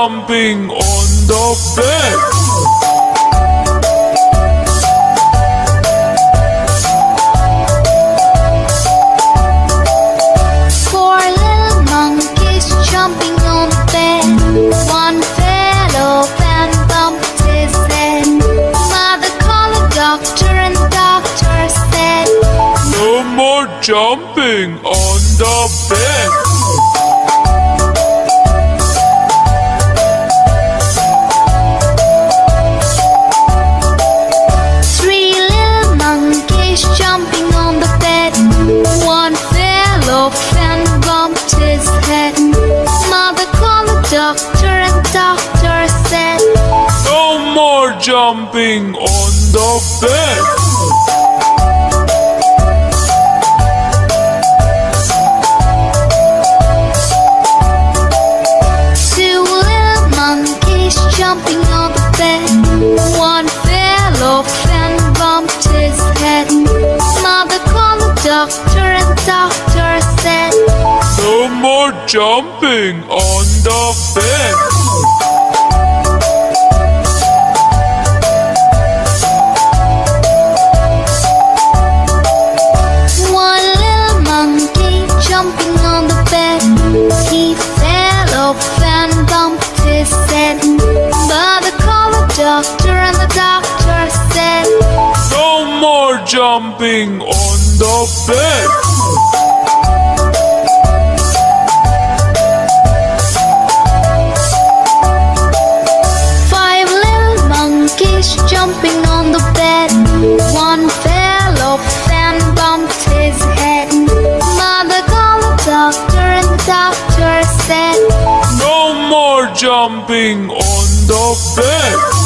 jumping on the bed. Four little monkeys jumping on the bed. One fell off and bumped his head. Mother called a doctor and the doctor said, No more jumping on the bed. Three little monkeys jumping on the bed. One fell off and bumped his head. Mother called the doctor and the doctor said, No more jumping on the bed. Two little monkeys jumping on the bed. One fell off and bumped his head. Mother called the doctor and the doctor said, No more jumping on the bed. One little monkey jumping on the bed. He fell off and bumped his head. Mother called the doctor and the doctor said, No more jumping on the bed. Five little monkeys jumping on the bed. One fell off and bumped his head. Mother called the doctor and the doctor said, No more jumping on the bed.